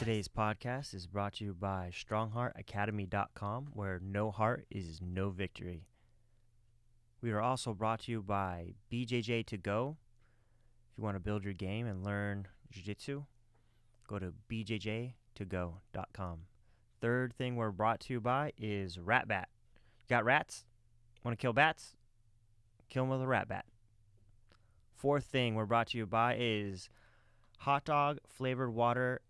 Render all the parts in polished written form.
Today's podcast is brought to you by StrongHeartAcademy.com, where no heart is no victory. We are also brought to you by BJJ To Go. If you want to build your game and learn jiu-jitsu, go to bjjtogo.com. Third thing we're brought to you by is Rat Bat. You got rats? Want to kill bats? Kill them with a rat bat. Fourth thing we're brought to you by is hot dog flavored water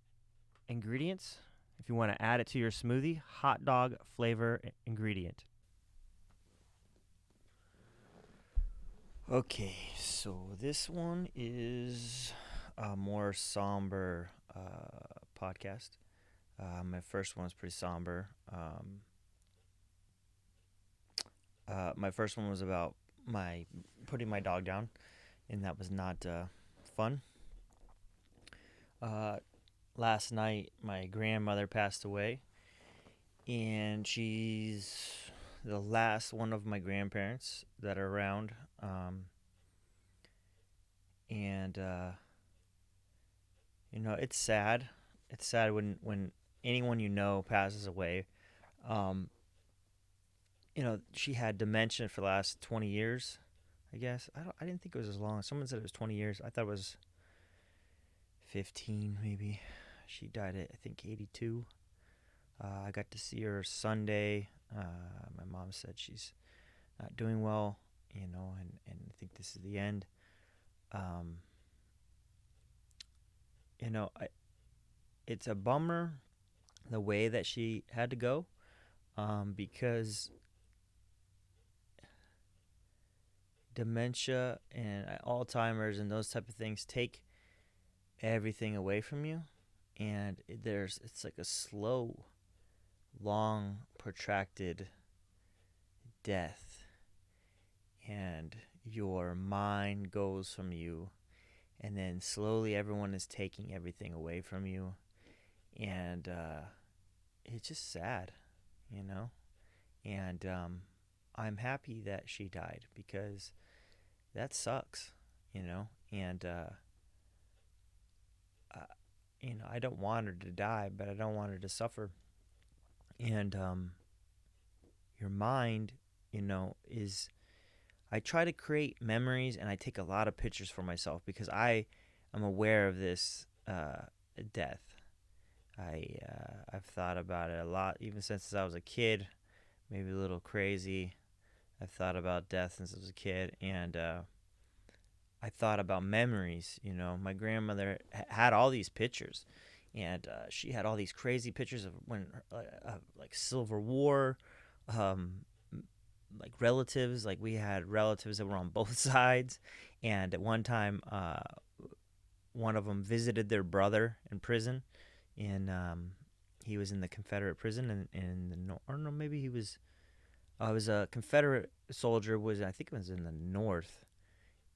ingredients. If you want to add it to your smoothie, hot dog flavor ingredient. Okay, so this one is a more somber podcast. My first one was pretty somber. My first one was about my putting my dog down, and that was not fun. Last night, my grandmother passed away, and she's the last one of my grandparents that are around. It's sad. It's sad when anyone you know passes away. She had dementia for the last 20 years, I guess. I didn't think it was as long. Someone said it was 20 years. I thought it was 15 maybe. She died at, I think, 82. I got to see her Sunday. My mom said she's not doing well, and I think this is the end. It's a bummer the way that she had to go, because dementia and Alzheimer's and those type of things take everything away from you, and it's like a slow, long, protracted death, and your mind goes from you, and then slowly everyone is taking everything away from you, and it's just sad, and I'm happy that she died, because that sucks, and I don't want her to die, but I don't want her to suffer. And your mind, is, I try to create memories, and I take a lot of pictures for myself, because I am aware of this death. I've thought about it a lot, even since I was a kid, maybe a little crazy. I've thought about death since I was a kid, and I thought about memories. My grandmother had all these pictures, and she had all these crazy pictures of when, like Civil War, like relatives. Like, we had relatives that were on both sides, and at one time, one of them visited their brother in prison, and he was in the Confederate prison, maybe he was. It was a Confederate soldier. I think it was in the North.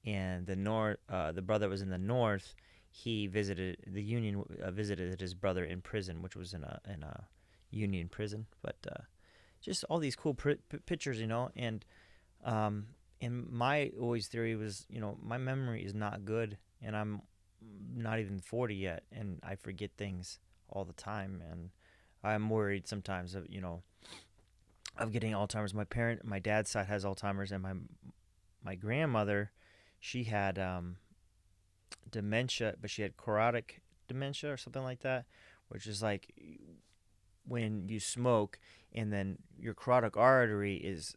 And the brother was in the North. He visited the Union. Visited his brother in prison, which was in a Union prison. But just all these cool pictures, And my always theory was, my memory is not good, and I'm not even 40 yet, and I forget things all the time, and I'm worried sometimes of of getting Alzheimer's. My dad's side has Alzheimer's, and my grandmother, she had dementia, but she had chronic dementia or something like that, which is like when you smoke and then your carotid artery is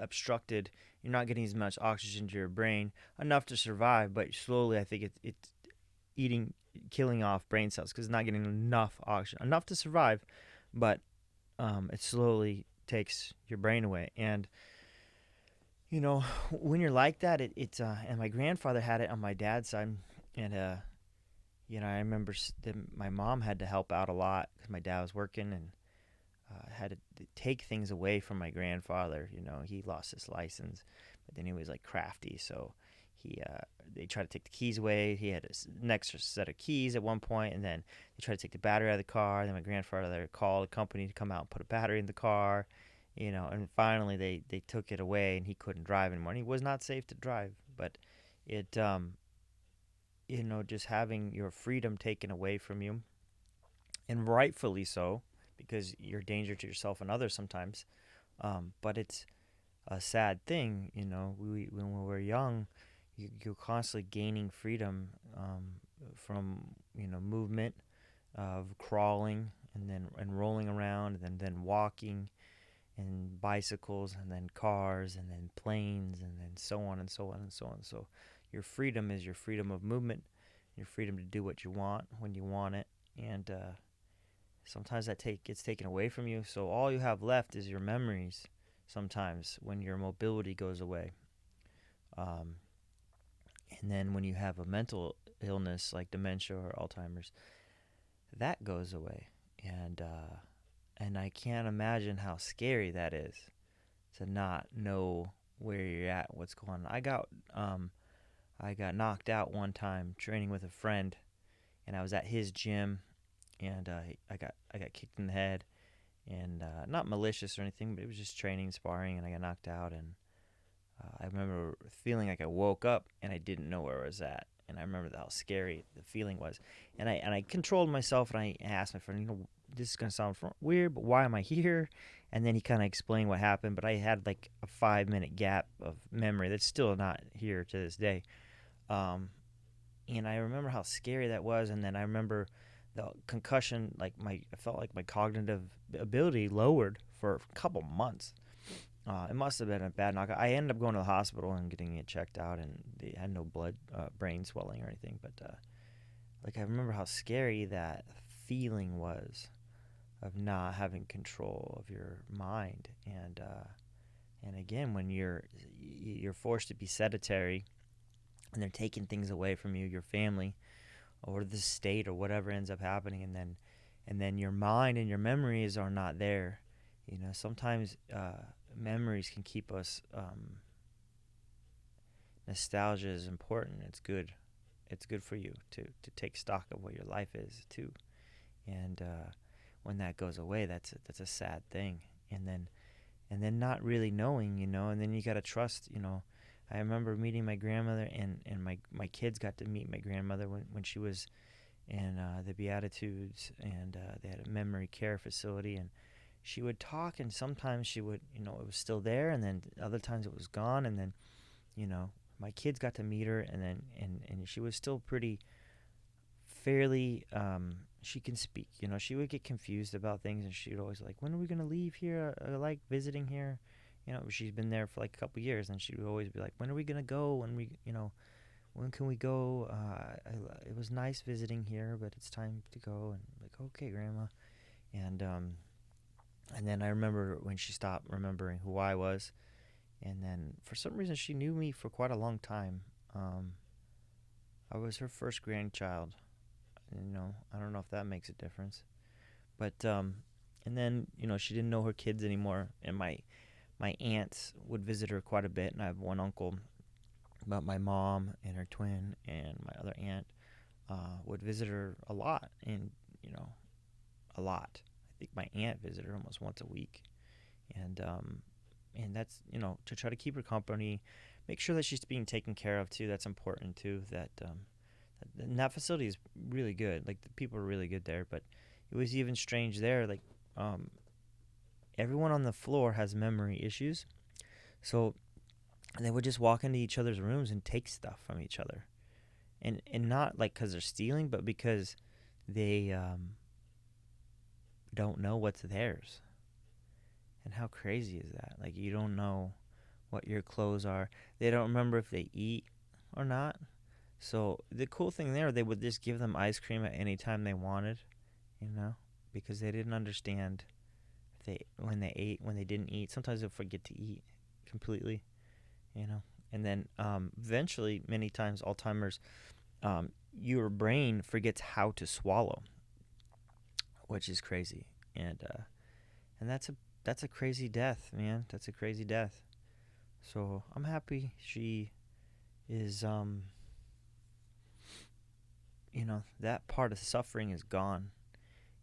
obstructed. You're not getting as much oxygen to your brain, enough to survive, but slowly I think it's killing off brain cells, because it's not getting enough oxygen, enough to survive, but it slowly takes your brain away. And when you're like that, it's and my grandfather had it on my dad's side, and I remember my mom had to help out a lot, because my dad was working, and had to take things away from my grandfather. He lost his license, but then he was like crafty, so they tried to take the keys away. He had an extra set of keys at one point, and then they tried to take the battery out of the car. Then my grandfather called a company to come out and put a battery in the car, and finally they took it away, and he couldn't drive anymore. And he was not safe to drive, but it, just having your freedom taken away from you, and rightfully so, because you're a danger to yourself and others sometimes. But it's a sad thing, when we're young, you're constantly gaining freedom from movement, of crawling and rolling around, and then walking, and bicycles, and then cars, and then planes, and then so on and so on and so on. So your freedom is your freedom of movement, your freedom to do what you want when you want it, and sometimes gets taken away from you. So all you have left is your memories. Sometimes when your mobility goes away, um, and then when you have a mental illness like dementia or Alzheimer's, that goes away, and I can't imagine how scary that is to not know where you're at, what's going on. I got knocked out one time training with a friend, and I was at his gym, and I got kicked in the head, and not malicious or anything, but it was just training, sparring, and I got knocked out, and I remember feeling like I woke up and I didn't know where I was at, and I remember how scary the feeling was, and I controlled myself, and I asked my friend, this is gonna sound weird, but why am I here? And then he kind of explained what happened, but I had like a 5 minute gap of memory that's still not here to this day. Um, and I remember how scary that was, and then I remember the concussion, I felt like my cognitive ability lowered for a couple months. It must have been a bad knockout. I ended up going to the hospital and getting it checked out, and they had no brain swelling or anything. But I remember how scary that feeling was of not having control of your mind, and again, when you're forced to be sedentary, and they're taking things away from you, your family, or the state, or whatever ends up happening, and then your mind and your memories are not there. Sometimes memories can keep us. Nostalgia is important. It's good. It's good for you to take stock of what your life is too. And when that goes away, that's a sad thing. And then not really knowing, and then you gotta trust. I remember meeting my grandmother, and my kids got to meet my grandmother when she was in the Beatitudes, and they had a memory care facility, and she would talk, and sometimes she would, it was still there, and then other times it was gone, and then, my kids got to meet her, and then and she was still pretty fairly, she can speak. She would get confused about things, and she would always like, when are we going to leave here? I like visiting here. She's been there for like a couple years, and she would always be like, when are we going to go? When can we go? It was nice visiting here, but it's time to go. And like, okay, Grandma. And then I remember when she stopped remembering who I was, and then for some reason she knew me for quite a long time. I was her first grandchild. I don't know if that makes a difference, but and then she didn't know her kids anymore, and my aunts would visit her quite a bit, and I have one uncle, but my mom and her twin and my other aunt would visit her a lot, and a lot. I think my aunt visited her almost once a week, and that's to try to keep her company, make sure that she's being taken care of too. That's important too. And that facility is really good. Like, the people are really good there, but it was even strange there. Like, everyone on the floor has memory issues, so they would just walk into each other's rooms and take stuff from each other, and not like because they're stealing, but because they don't know what's theirs. And how crazy is that? Like, you don't know what your clothes are. They don't remember if they eat or not. So the cool thing there, they would just give them ice cream at any time they wanted, because they didn't understand when they ate, when they didn't eat. Sometimes they'll forget to eat completely, And then eventually, many times, Alzheimer's, your brain forgets how to swallow, which is crazy, and that's a crazy death, man. That's a crazy death. So I'm happy she is, that part of suffering is gone,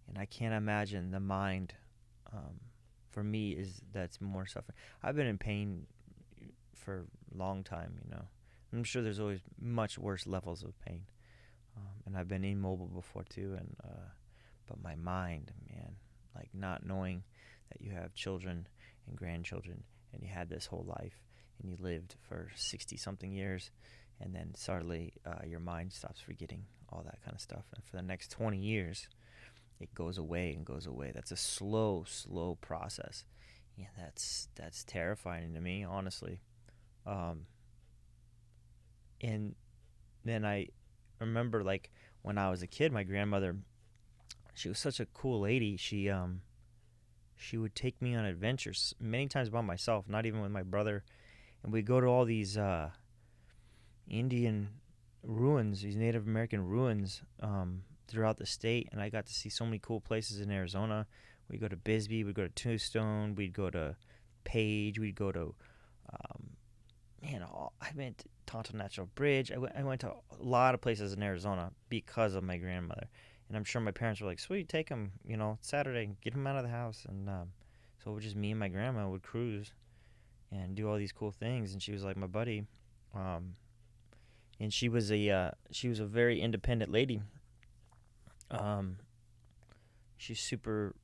and I can't imagine the mind. For me, that's more suffering. I've been in pain for a long time, I'm sure there's always much worse levels of pain, and I've been immobile before too, But my mind, man, like not knowing that you have children and grandchildren and you had this whole life and you lived for 60 something years, and then suddenly your mind stops forgetting all that kind of stuff, and for the next 20 years it goes away and goes away. That's a slow process, and that's terrifying to me, honestly. um, and then I remember, like, when I was a kid, my grandmother, she was such a cool lady. She would take me on adventures many times by myself, not even with my brother, and we'd go to all these Indian ruins, these Native American ruins, throughout the state, and I got to see so many cool places in Arizona. We'd go to Bisbee, we'd go to Tombstone, we'd go to Page, we'd go to, um, I went to Tonto Natural Bridge. I went to a lot of places in Arizona because of my grandmother. And I'm sure my parents were like, sweet, take him, Saturday, get him out of the house. And so it was just me and my grandma would cruise and do all these cool things. And she was like my buddy. Um, and she was a very independent lady. Um, she's super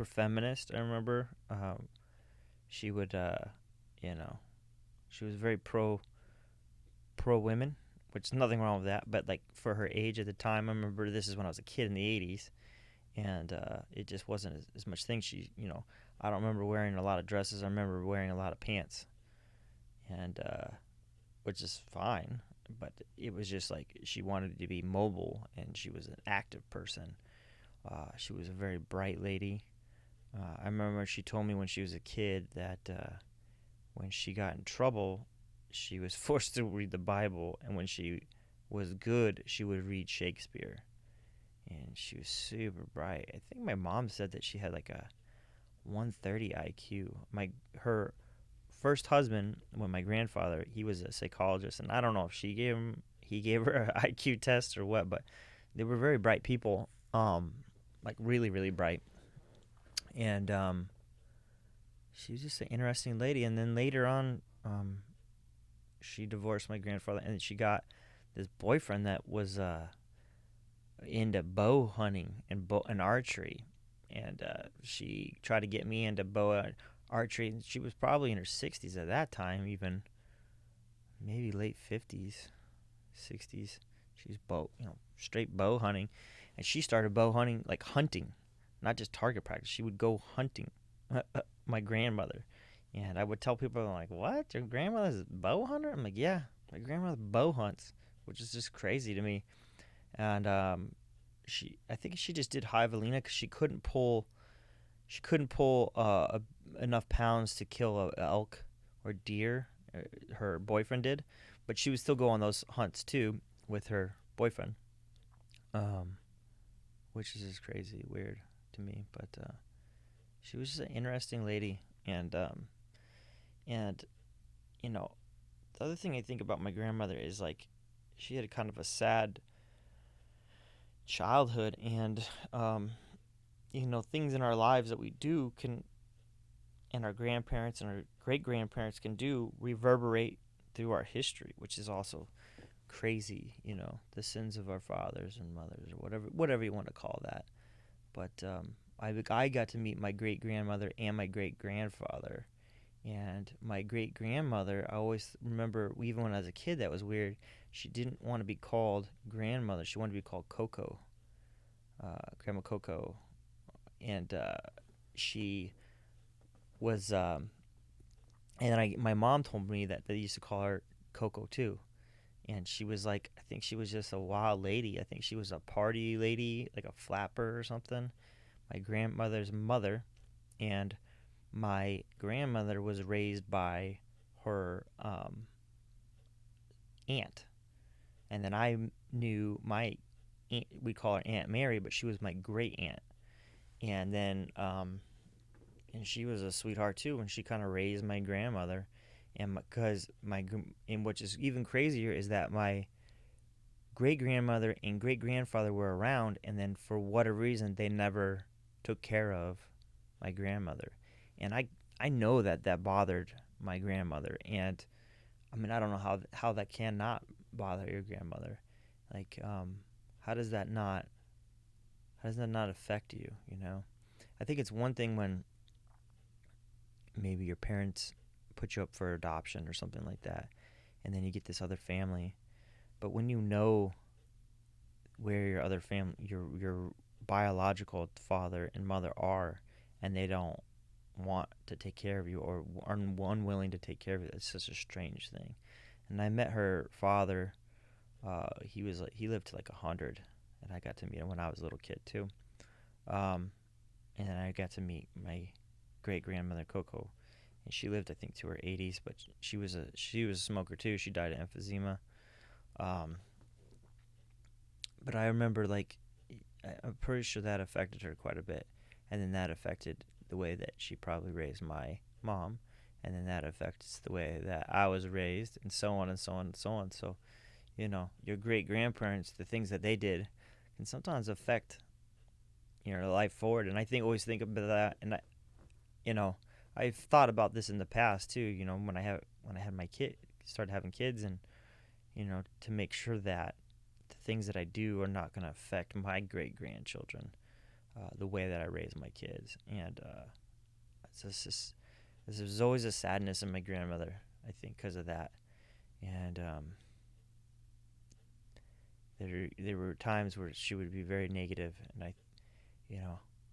feminist. I remember. She would, you know, she was very pro women, which is nothing wrong with that. But like for her age at the time, I remember this is when I was a kid in the '80s, and it just wasn't as much thing. I don't remember wearing a lot of dresses. I remember wearing a lot of pants, and which is fine. But it was just like she wanted to be mobile, and she was an active person. She was a very bright lady. I remember she told me when she was a kid that when she got in trouble, she was forced to read the Bible, and when she was good, she would read Shakespeare. And she was super bright. I think my mom said that she had like a 130 IQ. Her first husband, when my grandfather, he was a psychologist, and I don't know if he gave her an IQ test or what, but they were very bright people, like really really bright, and she was just an interesting lady. And then later on, she divorced my grandfather, and she got this boyfriend that was into bow hunting and archery, and she tried to get me into bow archery. She was probably in her 60s at that time, even maybe late 50s, 60s. She was straight bow hunting, and she started bow hunting, like hunting, not just target practice. She would go hunting. My grandmother, and I would tell people, I'm like, "What? Your grandmother's a bow hunter?" I'm like, "Yeah, my grandmother bow hunts," which is just crazy to me. And I think she just did javelina because she couldn't pull enough pounds to kill a elk or deer. Her boyfriend did, but she would still go on those hunts too with her boyfriend, um, which is just crazy weird to me. But she was just an interesting lady, and the other thing I think about my grandmother is like she had kind of a sad childhood, and things in our lives that we do can, and our grandparents and our great grandparents can do, reverberate through our history, which is also crazy. The sins of our fathers and mothers, or whatever you want to call that. But I got to meet my great grandmother and my great grandfather. And my great grandmother, I always remember, even when I was a kid, that was weird. She didn't want to be called grandmother. She wanted to be called Coco, Grandma Coco. And she was, my mom told me that they used to call her Coco too. And she was like, I think she was just a wild lady. I think she was a party lady, like a flapper or something. My grandmother's mother, and my grandmother was raised by her aunt. And then I knew my aunt, we call her Aunt Mary, but she was my great aunt. And then and she was a sweetheart too, and she kind of raised my grandmother. And and which is even crazier is that my great grandmother and great grandfather were around, and then for whatever reason they never took care of my grandmother. And I know that bothered my grandmother. And I mean, I don't know how that cannot bother your grandmother. Like, how does that not How does that not affect you, you know? I think it's one thing when maybe your parents put you up for adoption or something like that, and then you get this other family. But when you know where your other family, your biological father and mother are, and they don't want to take care of you or are unwilling to take care of you, it's such a strange thing. And I met her father. He lived to like 100, and I got to meet him when I was a little kid too. Um, and then I got to meet my great grandmother Coco, and she lived I think to her 80s, but she was a smoker too. She died of emphysema. Um, but I remember like I'm pretty sure that affected her quite a bit, and then that affected the way that she probably raised my mom, and then that affects the way that I was raised, and so on and so on and so on. So, your great grandparents, the things that they did, can sometimes affect your life forward. And I always think about that, and I've thought about this in the past too. When I had my kid, started having kids, and to make sure that the things that I do are not going to affect my great grandchildren, the way that I raise my kids. And there's always a sadness in my grandmother, I think, because of that. And there were times where she would be very negative, and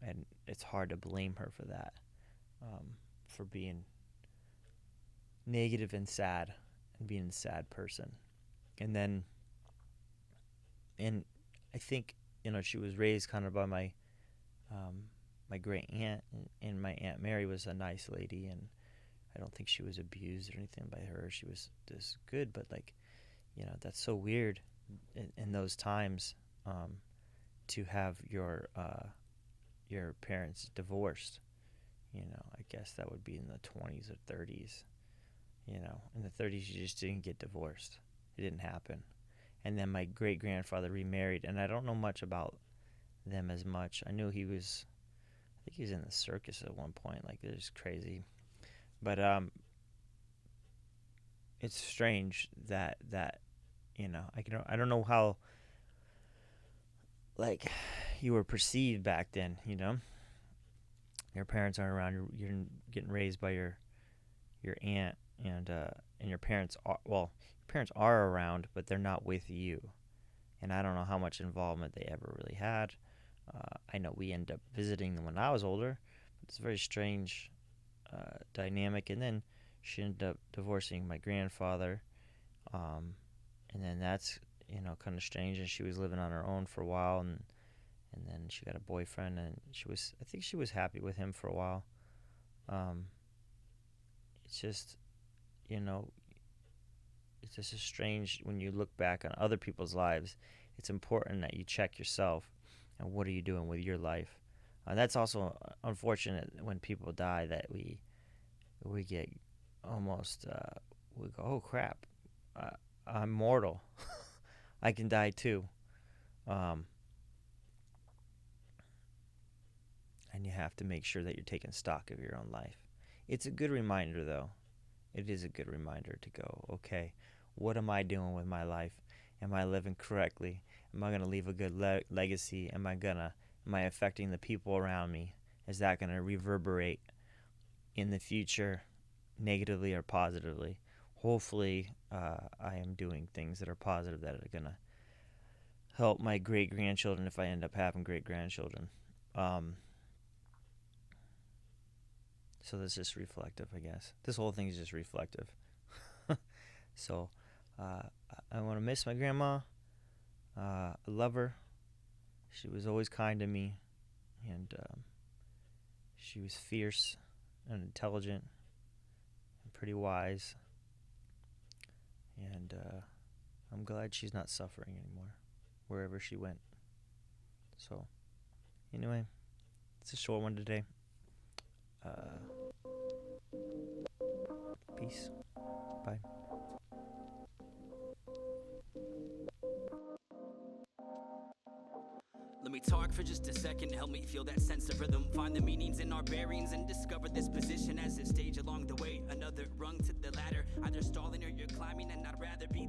and it's hard to blame her for that, for being negative and sad, and being a sad person. And I think she was raised kind of by my great aunt, and my Aunt Mary was a nice lady, and I don't think she was abused or anything by her. She was just good, but that's so weird in those times, to have your parents divorced. I guess that would be in the 20s or 30s. In the 30s you just didn't get divorced. It didn't happen. And then my great grandfather remarried, and I don't know much about them as much. I think he was in the circus at one point. Like, it was crazy. But it's strange that I don't know how like you were perceived back then. Your parents aren't around. You're getting raised by your aunt, and your parents are around, but they're not with you. And I don't know how much involvement they ever really had. I know we ended up visiting them when I was older. It's a very strange dynamic. And then she ended up divorcing my grandfather, and then that's kind of strange. And she was living on her own for a while, and then she got a boyfriend, and I think she was happy with him for a while. It's just it's just strange when you look back on other people's lives. It's important that you check yourself and what are you doing with your life. That's also unfortunate when people die, that we get almost we go, oh crap, I'm mortal. I can die too. And you have to make sure that you're taking stock of your own life. It's a good reminder, though. It is a good reminder to go, okay, what am I doing with my life? Am I living correctly? Am I going to leave a good legacy? Am I affecting the people around me? Is that going to reverberate in the future negatively or positively? Hopefully, I am doing things that are positive, that are going to help my great-grandchildren if I end up having great-grandchildren. So this is reflective, I guess. This whole thing is just reflective. So I want to miss my grandma. I love her. She was always kind to me, and she was fierce and intelligent and pretty wise. And I'm glad she's not suffering anymore, wherever she went. So anyway, it's a short one today. Peace. Bye. Let me talk for just a second, help me feel that sense of rhythm. Find the meanings in our bearings and discover this position as a stage along the way. Another rung to the ladder, either stalling or you're climbing, and I'd rather be